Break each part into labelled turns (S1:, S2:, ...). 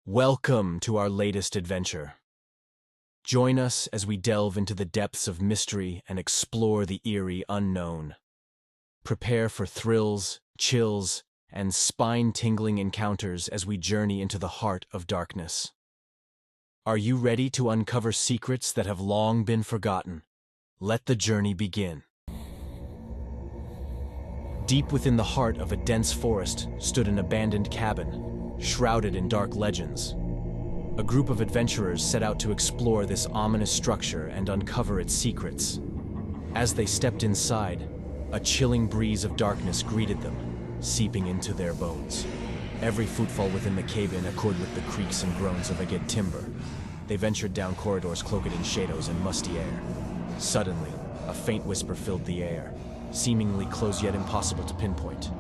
S1: Welcome to our latest adventure. Join us as we delve into the depths of mystery and explore the eerie unknown. Prepare for thrills, chills, and spine-tingling encounters as we journey into the heart of darkness. Are you ready to uncover secrets that have long been forgotten? Let the journey begin. Deep within the heart of a dense forest stood an abandoned cabin, shrouded in dark legends. A group of adventurers set out to explore this ominous structure and uncover its secrets. As they stepped inside, a chilling breeze of darkness greeted them, seeping into their bones. Every footfall within the cave-in echoed with the creaks and groans of agate timber. They ventured down corridors cloaked in shadows and musty air. Suddenly, a faint whisper filled the air, seemingly close yet impossible to pinpoint.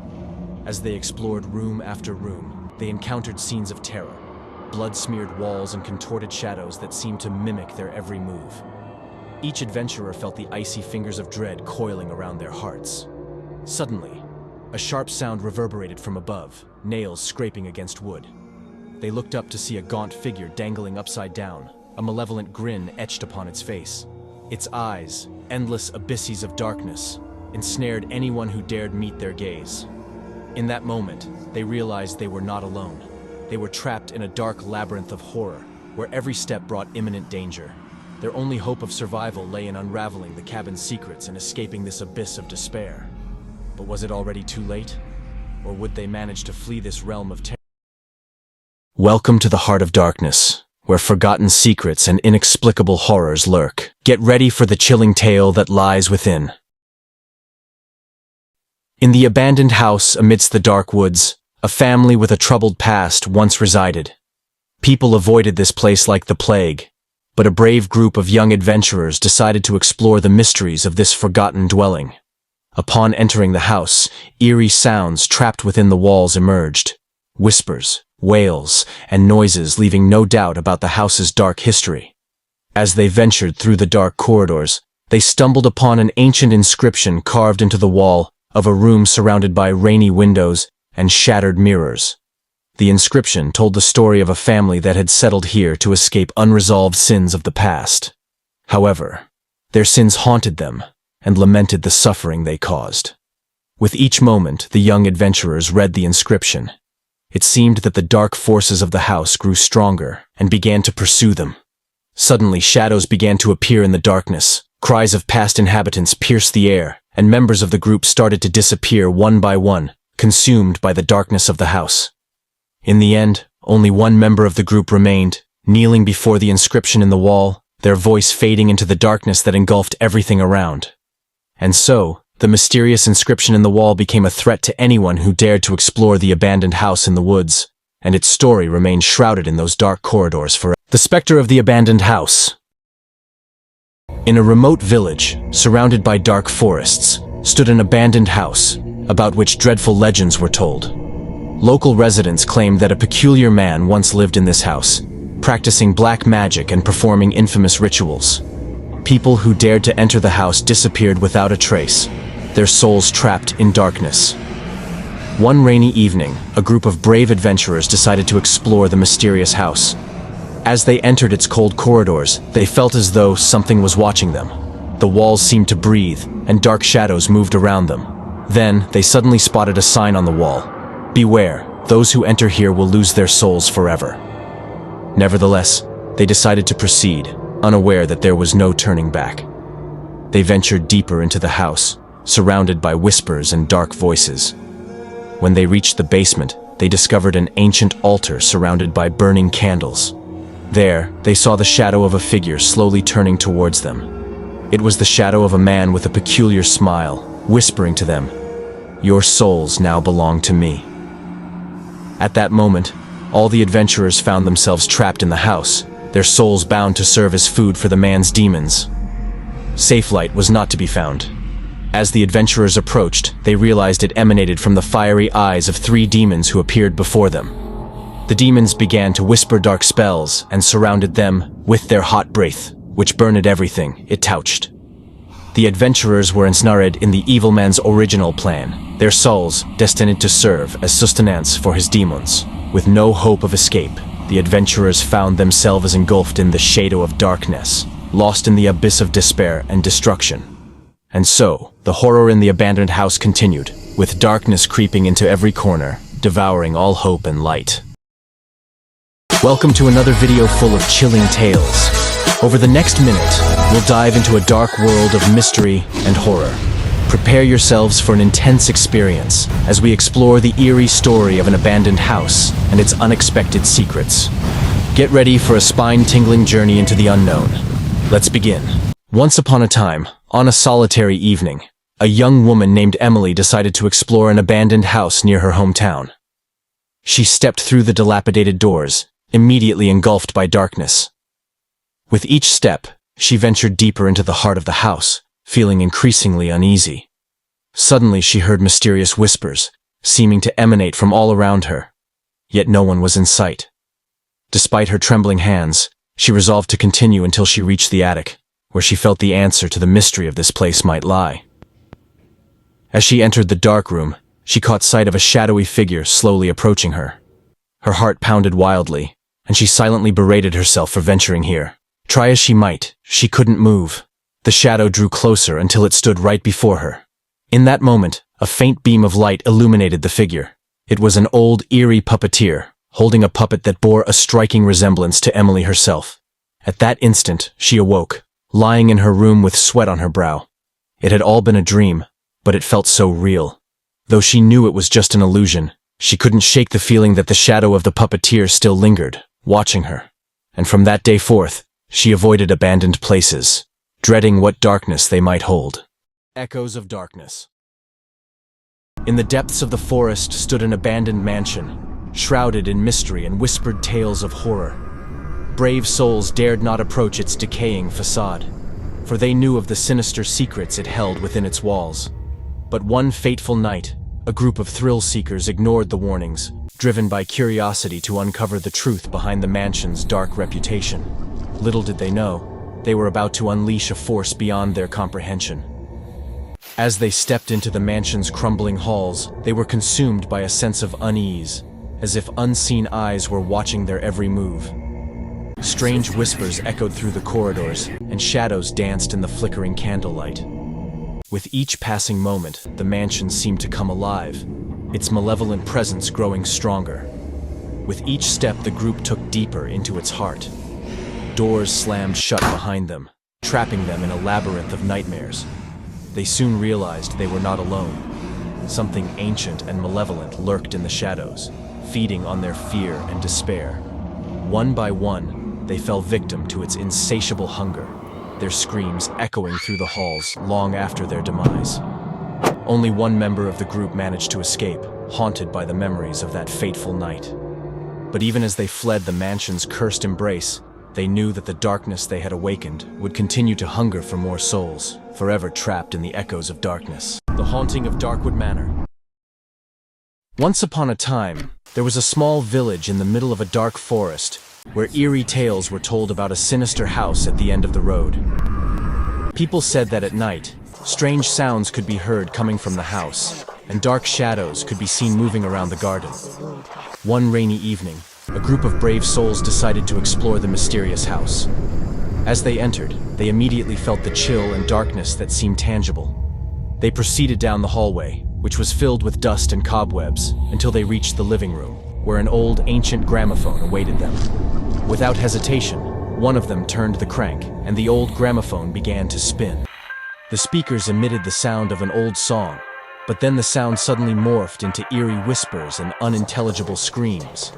S1: As they explored room after room, they encountered scenes of terror, blood-smeared walls and contorted shadows that seemed to mimic their every move. Each adventurer felt the icy fingers of dread coiling around their hearts. Suddenly, a sharp sound reverberated from above, nails scraping against wood. They looked up to see a gaunt figure dangling upside down, a malevolent grin etched upon its face. Its eyes, endless abysses of darkness, ensnared anyone who dared meet their gaze. In that moment, they realized they were not alone. They were trapped in a dark labyrinth of horror, where every step brought imminent danger. Their only hope of survival lay in unraveling the cabin's secrets and escaping this abyss of despair. But was it already too late? Or would they manage to flee this realm of terror? Welcome to the heart of darkness, where forgotten secrets and inexplicable horrors lurk. Get ready for the chilling tale that lies within. In the abandoned house amidst the dark woods, a family with a troubled past once resided. People avoided this place like the plague, but a brave group of young adventurers decided to explore the mysteries of this forgotten dwelling. Upon entering the house, eerie sounds trapped within the walls emerged. Whispers, wails, and noises leaving no doubt about the house's dark history. As they ventured through the dark corridors, they stumbled upon an ancient inscription carved into the wall of a room surrounded by rainy windows and shattered mirrors. The inscription told the story of a family that had settled here to escape unresolved sins of the past. However, their sins haunted them and lamented the suffering they caused. With each moment, the young adventurers read the inscription. It seemed that the dark forces of the house grew stronger and began to pursue them. Suddenly, shadows began to appear in the darkness. Cries of past inhabitants pierced the air, and members of the group started to disappear one by one, consumed by the darkness of the house. In the end, only one member of the group remained, kneeling before the inscription in the wall, their voice fading into the darkness that engulfed everything around. And so, the mysterious inscription in the wall became a threat to anyone who dared to explore the abandoned house in the woods, and its story remained shrouded in those dark corridors forever. The specter of the abandoned house. In a remote village, surrounded by dark forests, stood an abandoned house, about which dreadful legends were told. Local residents claimed that a peculiar man once lived in this house, practicing black magic and performing infamous rituals. People who dared to enter the house disappeared without a trace, their souls trapped in darkness. One rainy evening, a group of brave adventurers decided to explore the mysterious house. As they entered its cold corridors, they felt as though something was watching them. The walls seemed to breathe, and dark shadows moved around them. Then, they suddenly spotted a sign on the wall. "Beware, those who enter here will lose their souls forever." Nevertheless, they decided to proceed, unaware that there was no turning back. They ventured deeper into the house, surrounded by whispers and dark voices. When they reached the basement, they discovered an ancient altar surrounded by burning candles. There, they saw the shadow of a figure slowly turning towards them. It was the shadow of a man with a peculiar smile, whispering to them, "Your souls now belong to me." At that moment, all the adventurers found themselves trapped in the house, their souls bound to serve as food for the man's demons. Safe light was not to be found. As the adventurers approached, they realized it emanated from the fiery eyes of 3 demons who appeared before them. The demons began to whisper dark spells and surrounded them with their hot breath, which burned everything it touched. The adventurers were ensnared in the evil man's original plan, their souls destined to serve as sustenance for his demons. With no hope of escape, the adventurers found themselves engulfed in the shadow of darkness, lost in the abyss of despair and destruction. And so, the horror in the abandoned house continued, with darkness creeping into every corner, devouring all hope and light. Welcome to another video full of chilling tales. Over the next minute, we'll dive into a dark world of mystery and horror. Prepare yourselves for an intense experience as we explore the eerie story of an abandoned house and its unexpected secrets. Get ready for a spine-tingling journey into the unknown. Let's begin. Once upon a time, on a solitary evening, a young woman named Emily decided to explore an abandoned house near her hometown. She stepped through the dilapidated doors, immediately engulfed by darkness. With each step, she ventured deeper into the heart of the house, feeling increasingly uneasy. Suddenly she heard mysterious whispers, seeming to emanate from all around her. Yet no one was in sight. Despite her trembling hands, she resolved to continue until she reached the attic, where she felt the answer to the mystery of this place might lie. As she entered the dark room, she caught sight of a shadowy figure slowly approaching her. Her heart pounded wildly, and she silently berated herself for venturing here. Try as she might, she couldn't move. The shadow drew closer until it stood right before her. In that moment, a faint beam of light illuminated the figure. It was an old, eerie puppeteer, holding a puppet that bore a striking resemblance to Emily herself. At that instant, she awoke, lying in her room with sweat on her brow. It had all been a dream, but it felt so real. Though she knew it was just an illusion, she couldn't shake the feeling that the shadow of the puppeteer still lingered, watching her. And from that day forth, she avoided abandoned places, dreading what darkness they might hold. Echoes of darkness. In the depths of the forest stood an abandoned mansion, shrouded in mystery and whispered tales of horror. Brave souls dared not approach its decaying facade, for they knew of the sinister secrets it held within its walls. But one fateful night, a group of thrill-seekers ignored the warnings, driven by curiosity to uncover the truth behind the mansion's dark reputation. Little did they know, they were about to unleash a force beyond their comprehension. As they stepped into the mansion's crumbling halls, they were consumed by a sense of unease, as if unseen eyes were watching their every move. Strange whispers echoed through the corridors, and shadows danced in the flickering candlelight. With each passing moment, the mansion seemed to come alive, its malevolent presence growing stronger. With each step, the group took deeper into its heart. Doors slammed shut behind them, trapping them in a labyrinth of nightmares. They soon realized they were not alone. Something ancient and malevolent lurked in the shadows, feeding on their fear and despair. One by one, they fell victim to its insatiable hunger, their screams echoing through the halls long after their demise. Only one member of the group managed to escape, haunted by the memories of that fateful night. But even as they fled the mansion's cursed embrace, they knew that the darkness they had awakened would continue to hunger for more souls, forever trapped in the echoes of darkness. The haunting of Darkwood Manor. Once upon a time, there was a small village in the middle of a dark forest, where eerie tales were told about a sinister house at the end of the road. People said that at night, strange sounds could be heard coming from the house, and dark shadows could be seen moving around the garden. One rainy evening, a group of brave souls decided to explore the mysterious house. As they entered, they immediately felt the chill and darkness that seemed tangible. They proceeded down the hallway, which was filled with dust and cobwebs, until they reached the living room, where an old, ancient gramophone awaited them. Without hesitation, one of them turned the crank, and the old gramophone began to spin. The speakers emitted the sound of an old song, but then the sound suddenly morphed into eerie whispers and unintelligible screams.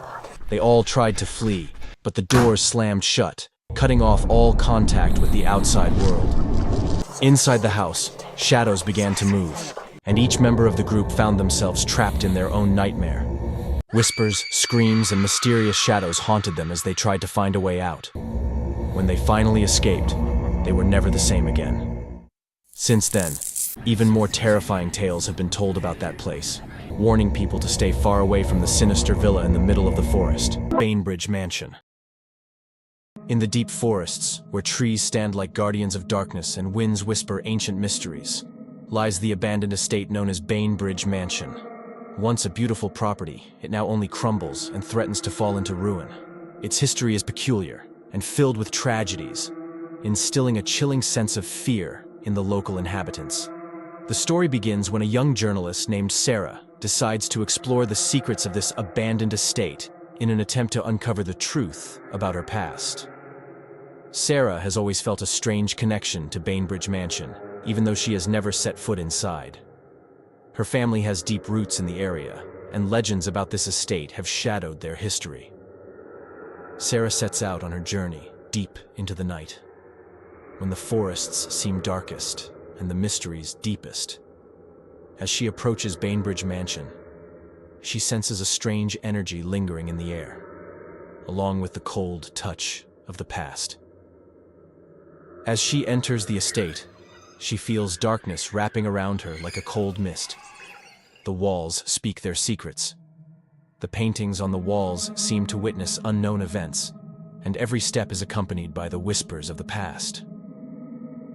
S1: They all tried to flee, but the doors slammed shut, cutting off all contact with the outside world. Inside the house, shadows began to move, and each member of the group found themselves trapped in their own nightmare. Whispers, screams, and mysterious shadows haunted them as they tried to find a way out. When they finally escaped, they were never the same again. Since then, even more terrifying tales have been told about that place, warning people to stay far away from the sinister villa in the middle of the forest, Banbridge Mansion. In the deep forests, where trees stand like guardians of darkness and winds whisper ancient mysteries, lies the abandoned estate known as Banbridge Mansion. Once a beautiful property, it now only crumbles and threatens to fall into ruin. Its history is peculiar and filled with tragedies, instilling a chilling sense of fear in the local inhabitants. The story begins when a young journalist named Sarah decides to explore the secrets of this abandoned estate in an attempt to uncover the truth about her past. Sarah has always felt a strange connection to Banbridge Mansion, even though she has never set foot inside. Her family has deep roots in the area, and legends about this estate have shadowed their history. Sarah sets out on her journey deep into the night, when the forests seem darkest and the mysteries deepest. As she approaches Banbridge Mansion, she senses a strange energy lingering in the air, along with the cold touch of the past. As she enters the estate, she feels darkness wrapping around her like a cold mist. The walls speak their secrets. The paintings on the walls seem to witness unknown events, and every step is accompanied by the whispers of the past.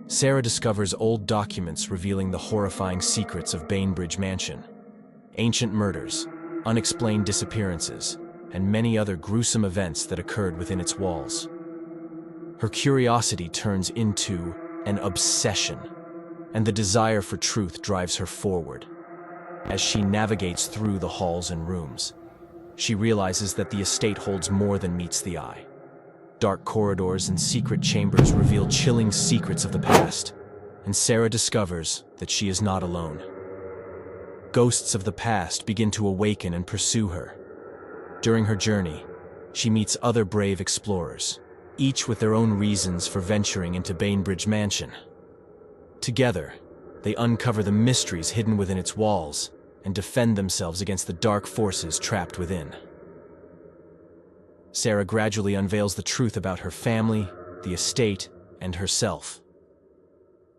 S1: Sarah discovers old documents revealing the horrifying secrets of Banbridge Mansion. Ancient murders, unexplained disappearances, and many other gruesome events that occurred within its walls. Her curiosity turns into an obsession, and the desire for truth drives her forward. As she navigates through the halls and rooms, she realizes that the estate holds more than meets the eye. Dark corridors and secret chambers reveal chilling secrets of the past, and Sarah discovers that she is not alone. Ghosts of the past begin to awaken and pursue her. During her journey, she meets other brave explorers, each with their own reasons for venturing into Banbridge Mansion. Together, they uncover the mysteries hidden within its walls and defend themselves against the dark forces trapped within. Sarah gradually unveils the truth about her family, the estate, and herself.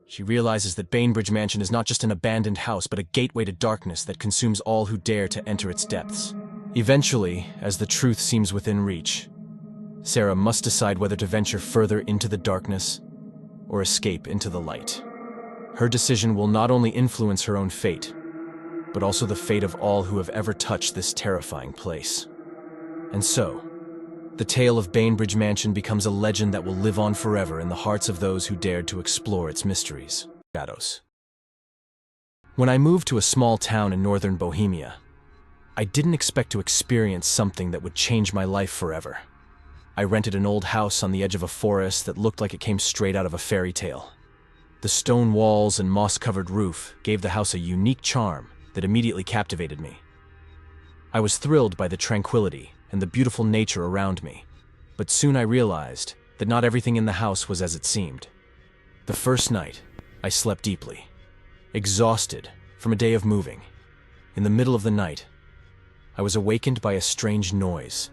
S1: She realizes that Banbridge Mansion is not just an abandoned house, but a gateway to darkness that consumes all who dare to enter its depths. Eventually, as the truth seems within reach, Sarah must decide whether to venture further into the darkness or escape into the light. Her decision will not only influence her own fate, but also the fate of all who have ever touched this terrifying place. And so, the tale of Banbridge Mansion becomes a legend that will live on forever in the hearts of those who dared to explore its mysteries. Shadows. When I moved to a small town in northern Bohemia, I didn't expect to experience something that would change my life forever. I rented an old house on the edge of a forest that looked like it came straight out of a fairy tale. The stone walls and moss-covered roof gave the house a unique charm that immediately captivated me. I was thrilled by the tranquility and the beautiful nature around me, but soon I realized that not everything in the house was as it seemed. The first night, I slept deeply, exhausted from a day of moving. In the middle of the night, I was awakened by a strange noise.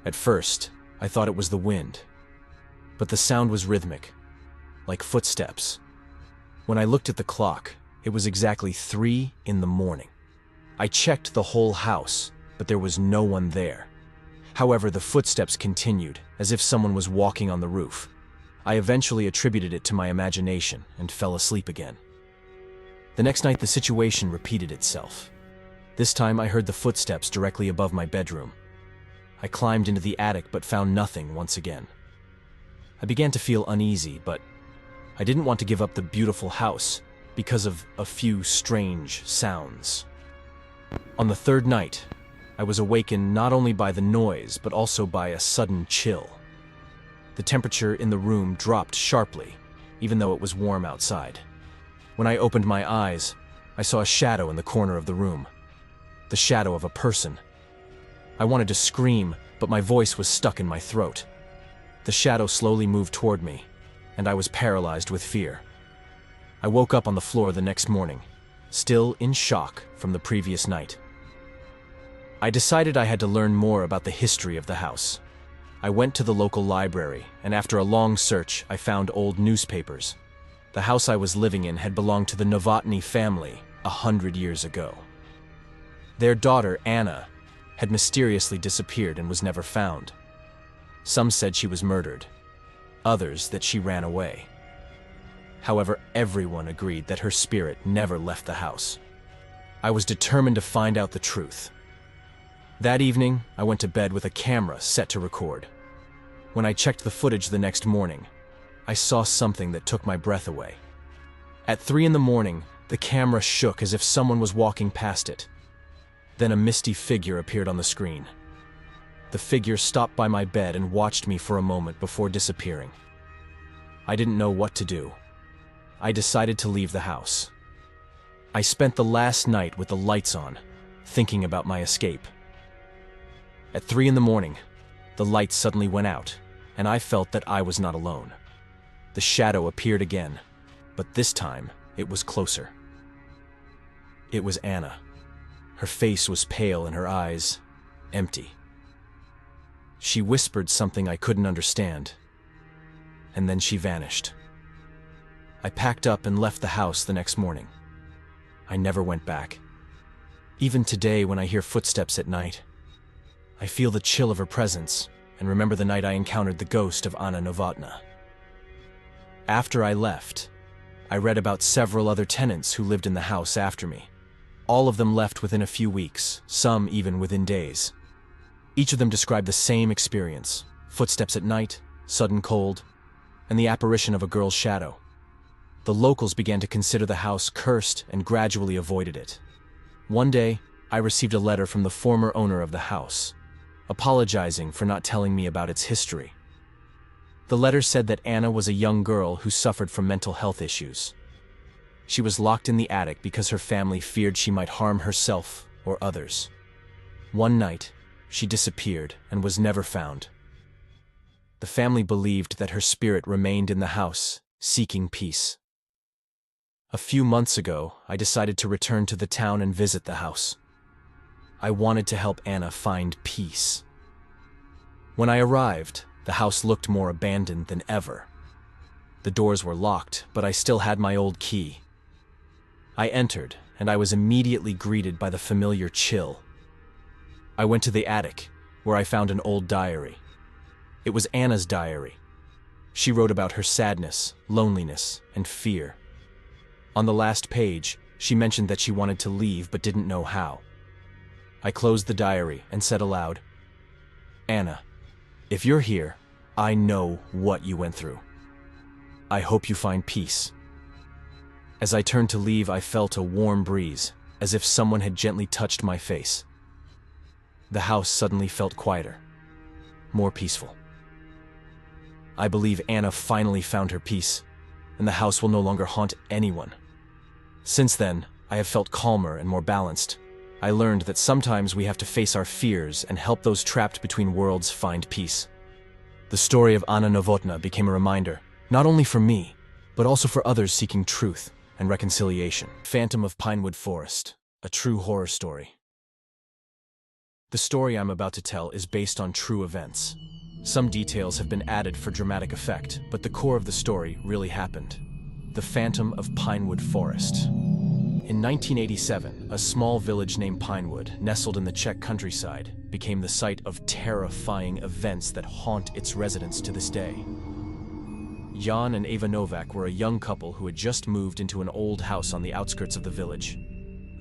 S1: At first, I thought it was the wind, but the sound was rhythmic, like footsteps. When I looked at the clock, it was exactly 3 a.m. I checked the whole house, but there was no one there. However, the footsteps continued, as if someone was walking on the roof. I eventually attributed it to my imagination and fell asleep again. The next night, the situation repeated itself. This time, I heard the footsteps directly above my bedroom. I climbed into the attic but found nothing once again. I began to feel uneasy, but I didn't want to give up the beautiful house because of a few strange sounds. On the third night, I was awakened not only by the noise, but also by a sudden chill. The temperature in the room dropped sharply, even though it was warm outside. When I opened my eyes, I saw a shadow in the corner of the room. The shadow of a person. I wanted to scream, but my voice was stuck in my throat. The shadow slowly moved toward me, and I was paralyzed with fear. I woke up on the floor the next morning, still in shock from the previous night. I decided I had to learn more about the history of the house. I went to the local library, and after a long search, I found old newspapers. The house I was living in had belonged to the Novotny family 100 years ago. Their daughter, Anna, had mysteriously disappeared and was never found. Some said she was murdered, others that she ran away. However, everyone agreed that her spirit never left the house. I was determined to find out the truth. That evening, I went to bed with a camera set to record. When I checked the footage the next morning, I saw something that took my breath away. At 3 in the morning, the camera shook as if someone was walking past it. Then a misty figure appeared on the screen. The figure stopped by my bed and watched me for a moment before disappearing. I didn't know what to do. I decided to leave the house. I spent the last night with the lights on, thinking about my escape. At 3 in the morning, the lights suddenly went out, and I felt that I was not alone. The shadow appeared again, but this time it was closer. It was Anna. Her face was pale and her eyes empty. She whispered something I couldn't understand, and then she vanished. I packed up and left the house the next morning. I never went back. Even today, when I hear footsteps at night, I feel the chill of her presence and remember the night I encountered the ghost of Anna Novotna. After I left, I read about several other tenants who lived in the house after me. All of them left within a few weeks, some even within days. Each of them described the same experience: footsteps at night, sudden cold, and the apparition of a girl's shadow. The locals began to consider the house cursed and gradually avoided it. One day, I received a letter from the former owner of the house, apologizing for not telling me about its history. The letter said that Anna was a young girl who suffered from mental health issues. She was locked in the attic because her family feared she might harm herself or others. One night, she disappeared and was never found. The family believed that her spirit remained in the house, seeking peace. A few months ago, I decided to return to the town and visit the house. I wanted to help Anna find peace. When I arrived, the house looked more abandoned than ever. The doors were locked, but I still had my old key. I entered, and I was immediately greeted by the familiar chill. I went to the attic, where I found an old diary. It was Anna's diary. She wrote about her sadness, loneliness, and fear. On the last page, she mentioned that she wanted to leave but didn't know how. I closed the diary and said aloud, "Anna, if you're here, I know what you went through. I hope you find peace." As I turned to leave, I felt a warm breeze, as if someone had gently touched my face. The house suddenly felt quieter, more peaceful. I believe Anna finally found her peace, and the house will no longer haunt anyone. Since then, I have felt calmer and more balanced. I learned that sometimes we have to face our fears and help those trapped between worlds find peace. The story of Anna Novotna became a reminder, not only for me, but also for others seeking truth and reconciliation. Phantom of Pinewood Forest, a true horror story. The story I'm about to tell is based on true events. Some details have been added for dramatic effect, but the core of the story really happened. The Phantom of Pinewood Forest. In 1987, a small village named Pinewood, nestled in the Czech countryside, became the site of terrifying events that haunt its residents to this day. Jan and Eva Novak were a young couple who had just moved into an old house on the outskirts of the village.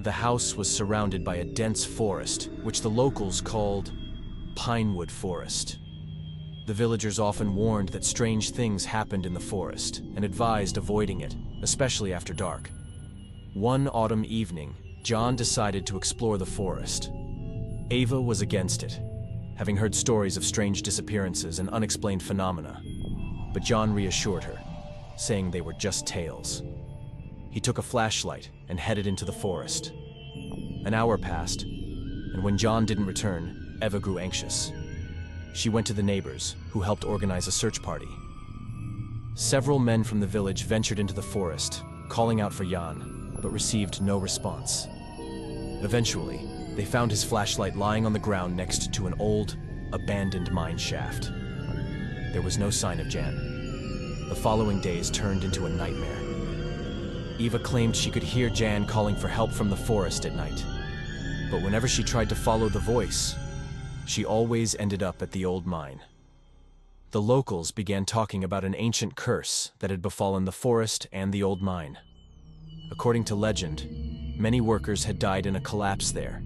S1: The house was surrounded by a dense forest, which the locals called Pinewood Forest. The villagers often warned that strange things happened in the forest and advised avoiding it, especially after dark. One autumn evening, John decided to explore the forest. Ava was against it, having heard stories of strange disappearances and unexplained phenomena. But John reassured her, saying they were just tales. He took a flashlight and headed into the forest. An hour passed, and when John didn't return, Eva grew anxious. She went to the neighbors, who helped organize a search party. Several men from the village ventured into the forest, calling out for Jan, but received no response. Eventually, they found his flashlight lying on the ground next to an old, abandoned mine shaft. There was no sign of Jan. The following days turned into a nightmare. Eva claimed she could hear Jan calling for help from the forest at night. But whenever she tried to follow the voice, she always ended up at the old mine. The locals began talking about an ancient curse that had befallen the forest and the old mine. According to legend, many workers had died in a collapse there,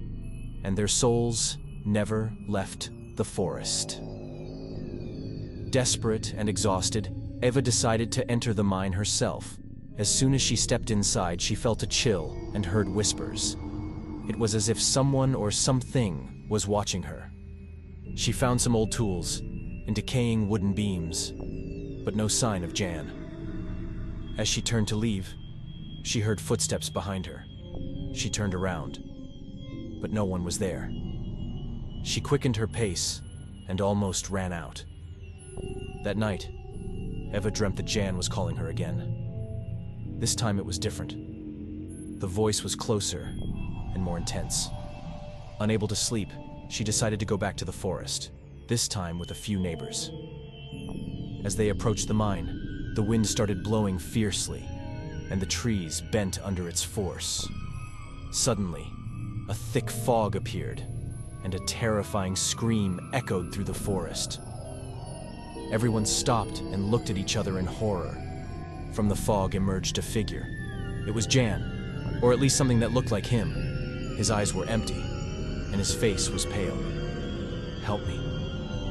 S1: and their souls never left the forest. Desperate and exhausted, Eva decided to enter the mine herself. As soon as she stepped inside, she felt a chill and heard whispers. It was as if someone or something was watching her. She found some old tools and decaying wooden beams, but no sign of Jan. As she turned to leave, she heard footsteps behind her. She turned around, but no one was there. She quickened her pace and almost ran out. That night, Eva dreamt that Jan was calling her again. This time it was different. The voice was closer and more intense. Unable to sleep, she decided to go back to the forest, this time with a few neighbors. As they approached the mine, the wind started blowing fiercely, and the trees bent under its force. Suddenly, a thick fog appeared, and a terrifying scream echoed through the forest. Everyone stopped and looked at each other in horror. From the fog emerged a figure. It was Jan, or at least something that looked like him. His eyes were empty, and his face was pale. "Help me,"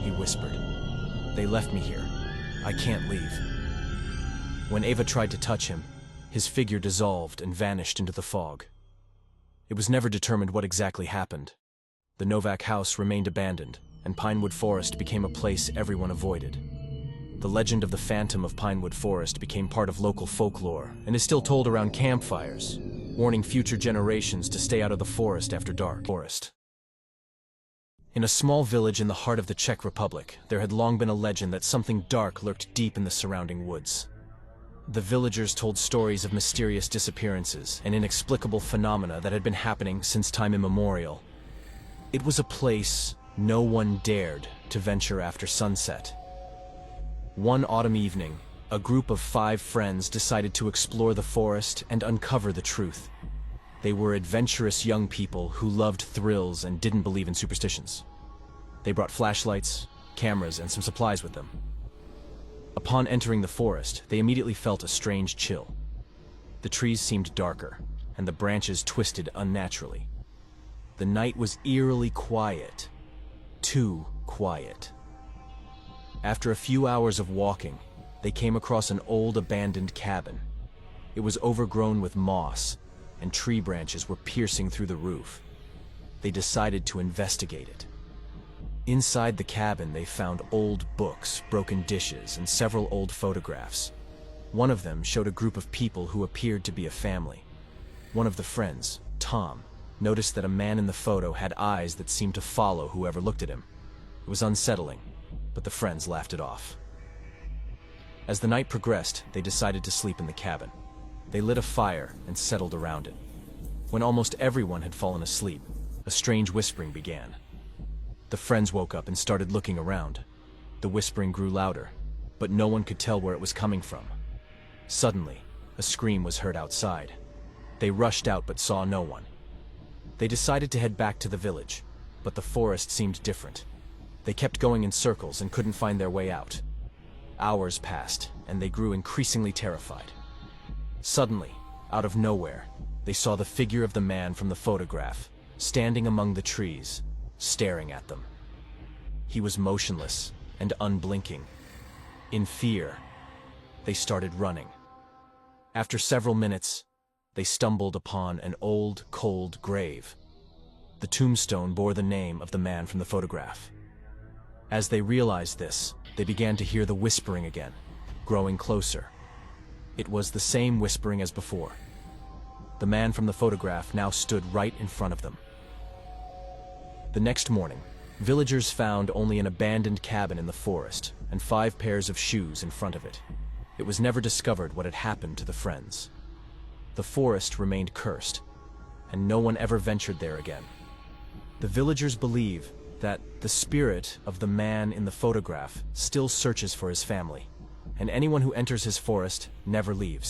S1: he whispered. "They left me here. I can't leave." When Eva tried to touch him, his figure dissolved and vanished into the fog. It was never determined what exactly happened. The Novak house remained abandoned, and Pinewood Forest became a place everyone avoided. The legend of the Phantom of Pinewood Forest became part of local folklore and is still told around campfires, warning future generations to stay out of the forest after dark. In a small village in the heart of the Czech Republic, there had long been a legend that something dark lurked deep in the surrounding woods. The villagers told stories of mysterious disappearances and inexplicable phenomena that had been happening since time immemorial. It was a place no one dared to venture after sunset. One autumn evening, a group of 5 friends decided to explore the forest and uncover the truth. They were adventurous young people who loved thrills and didn't believe in superstitions. They brought flashlights, cameras, and some supplies with them. Upon entering the forest, they immediately felt a strange chill. The trees seemed darker, and the branches twisted unnaturally. The night was eerily quiet. Too quiet. After a few hours of walking, they came across an old abandoned cabin. It was overgrown with moss, and tree branches were piercing through the roof. They decided to investigate it. Inside the cabin, they found old books, broken dishes, and several old photographs. One of them showed a group of people who appeared to be a family. One of the friends, Tom, noticed that a man in the photo had eyes that seemed to follow whoever looked at him. It was unsettling, but the friends laughed it off. As the night progressed, they decided to sleep in the cabin. They lit a fire and settled around it. When almost everyone had fallen asleep, a strange whispering began. The friends woke up and started looking around. The whispering grew louder, but no one could tell where it was coming from. Suddenly, a scream was heard outside. They rushed out but saw no one. They decided to head back to the village, but the forest seemed different. They kept going in circles and couldn't find their way out. Hours passed, and they grew increasingly terrified. Suddenly, out of nowhere, they saw the figure of the man from the photograph, standing among the trees, staring at them. He was motionless and unblinking. In fear, they started running. After several minutes, they stumbled upon an old, cold grave. The tombstone bore the name of the man from the photograph. As they realized this, they began to hear the whispering again, growing closer. It was the same whispering as before. The man from the photograph now stood right in front of them. The next morning, villagers found only an abandoned cabin in the forest and 5 pairs of shoes in front of it. It was never discovered what had happened to the friends. The forest remained cursed, and no one ever ventured there again. The villagers believe that the spirit of the man in the photograph still searches for his family, and anyone who enters his forest never leaves.